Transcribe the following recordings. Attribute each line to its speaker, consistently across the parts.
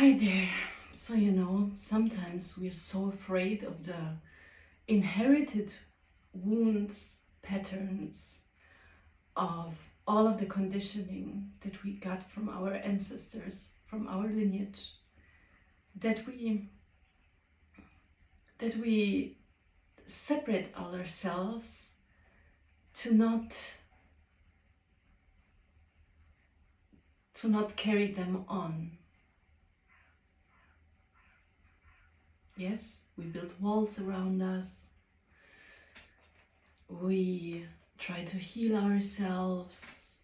Speaker 1: Hi there. So, sometimes we're so afraid of the inherited wounds, patterns of all of the conditioning that we got from our ancestors, from our lineage, that we separate ourselves to not carry them on. Yes, we build walls around us. We try to heal ourselves.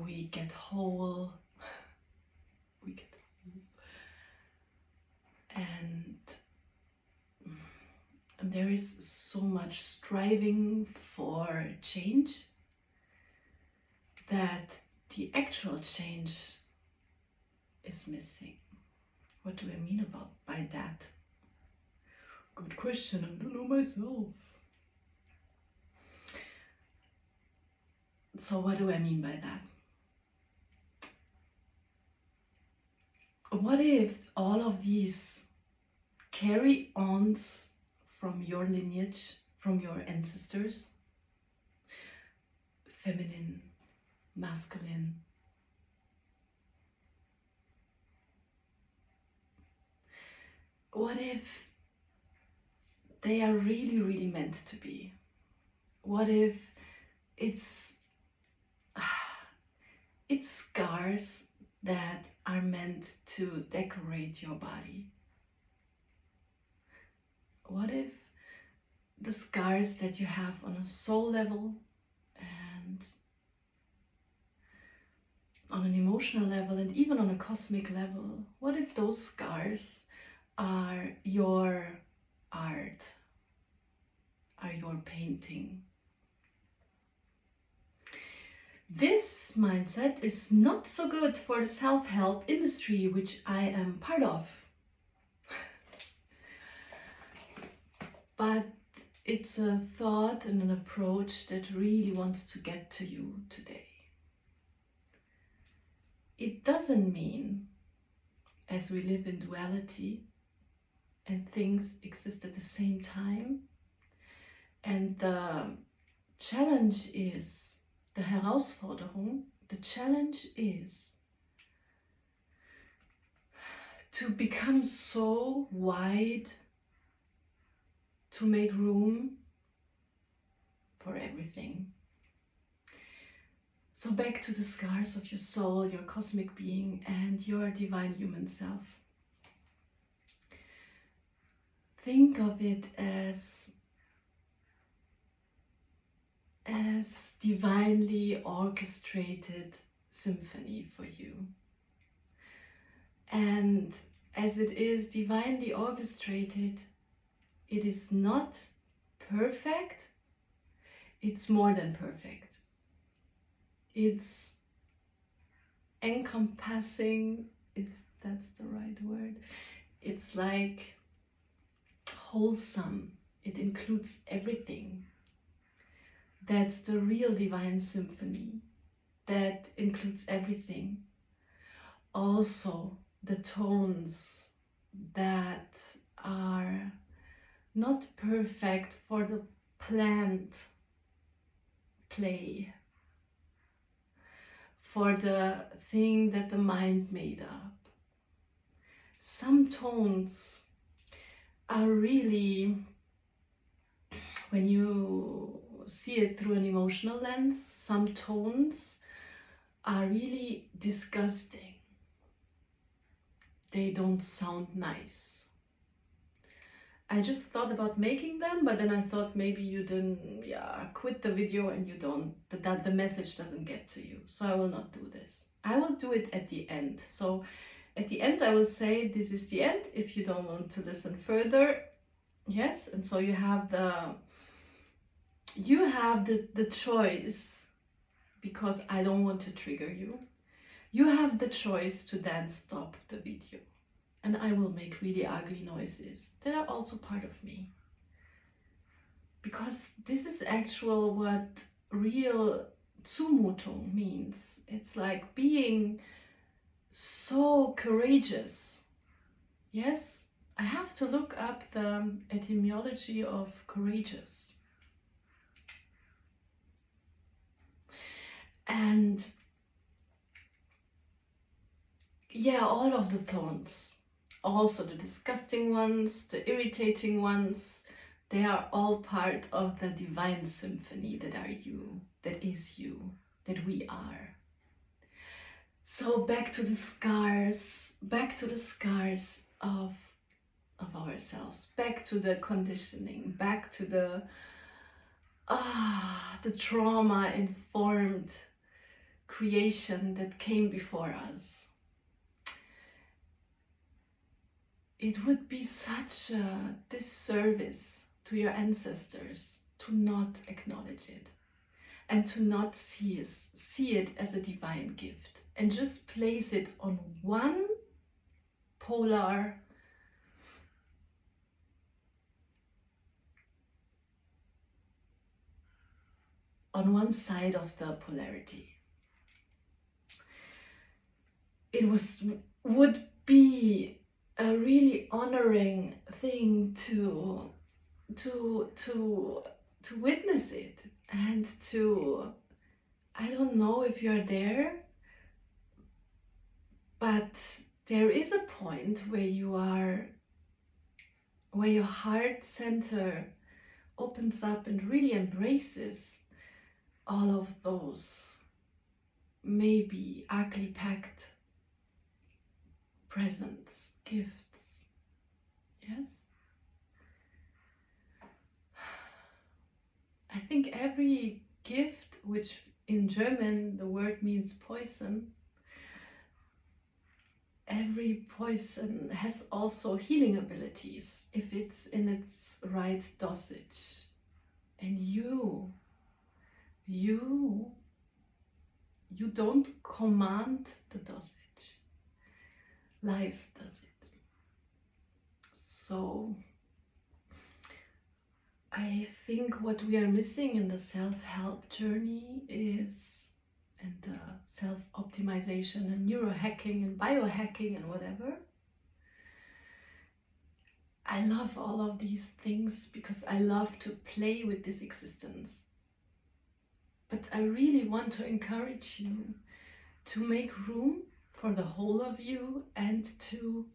Speaker 1: We get whole. And there is so much striving for change that the actual change is missing. What do I mean by that? Good question, I don't know myself. So what do I mean by that? What if all of these carry-ons from your lineage, from your ancestors, feminine, masculine, what if they are really, really meant to be? What if it's scars that are meant to decorate your body? What if the scars that you have on a soul level and on an emotional level and even on a cosmic level, what if those scars are your art, are your painting? This mindset is not so good for the self-help industry, which I am part of. But it's a thought and an approach that really wants to get to you today. It doesn't mean, as we live in duality and things exist at the same time, and the challenge is, the Herausforderung, the challenge is to become so wide to make room for everything. So back to the scars of your soul, your cosmic being, and your divine human self. Think of it as divinely orchestrated symphony for you. And as it is divinely orchestrated, it is not perfect, it's more than perfect. It's encompassing, if that's the right word. It's like wholesome, it includes everything. That's the real divine symphony, that includes everything. Also the tones that are not perfect for the planned play, for the thing that the mind made up. Some tones are really, when you see it through an emotional lens, some tones are really disgusting. They don't sound nice. I just thought about making them, but then I thought maybe you didn't, quit the video and you don't, that the message doesn't get to you. So I will not do this. I will do it at the end. So at the end I will say this is the end if you don't want to listen further. Yes, and so you have the choice, because I don't want to trigger you. You have the choice to then stop the video. And I will make really ugly noises that are also part of me. Because this is actual what real Zumutung means. It's like being so courageous Yes, I have to look up the etymology of courageous. And yeah, all of the thorns, also the disgusting ones, the irritating ones, they are all part of the divine symphony that are you, that is you, that we are. So back to the scars of ourselves, back to the conditioning, back to the trauma informed creation that came before us. It would be such a disservice to your ancestors to not acknowledge it and to not see it as a divine gift and just place it on one polar on one side of the polarity. It would be a really honoring thing to witness it and to, I don't know if you're there, but there is a point where your heart center opens up and really embraces all of those maybe ugly packed presents, gifts. Yes? I think every gift, which in German the word means poison, every poison has also healing abilities if it's in its right dosage. And you don't command the dosage. Life does it. So I think what we are missing in the self-help journey is, and the self-optimization and neurohacking and biohacking and whatever. I love all of these things because I love to play with this existence. But I really want to encourage you to make room for the whole of you and to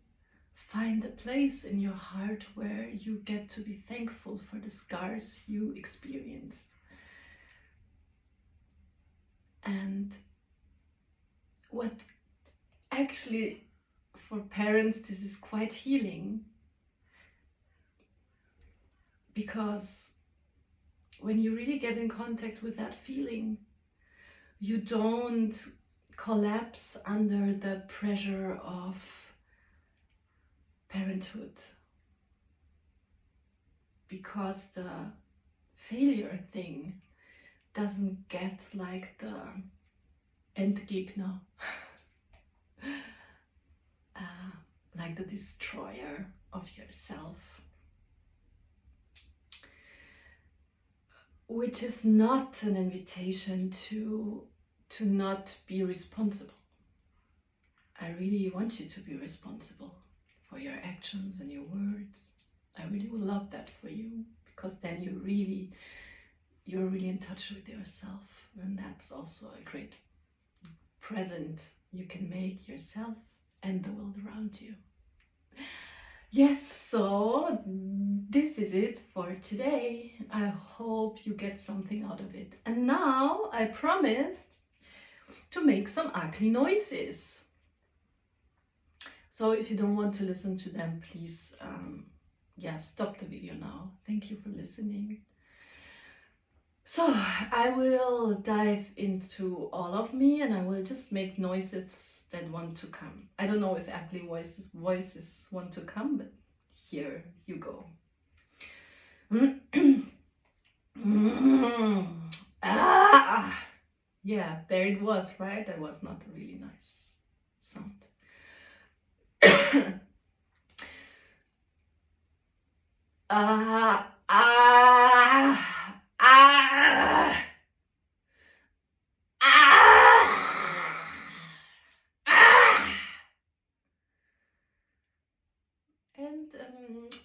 Speaker 1: find a place in your heart where you get to be thankful for the scars you experienced. And what actually, for parents, this is quite healing, because when you really get in contact with that feeling, you don't collapse under the pressure of parenthood, because the failure thing doesn't get like the Endgegner, like the destroyer of yourself, which is not an invitation to not be responsible. I really want you to be responsible for your actions and your words. I really would love that for you, because then you're really in touch with yourself, and that's also a great present you can make yourself and the world around you. Yes, so this is it for today. I hope you get something out of it. And now I promised to make some ugly noises. So if you don't want to listen to them, please stop the video now. Thank you for listening. So I will dive into all of me, and I will just make noises that want to come. I don't know if ugly voices want to come, but here you go. Yeah, there it was, right? That was not a really nice sound.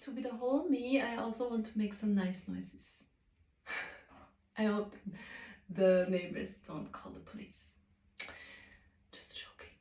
Speaker 1: to be the whole me, I also want to make some nice noises. I hope the neighbors don't call the police. Just joking.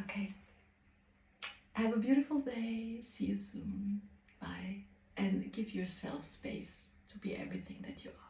Speaker 1: Okay. Have a beautiful day. See you soon. Bye. And give yourself space to be everything that you are.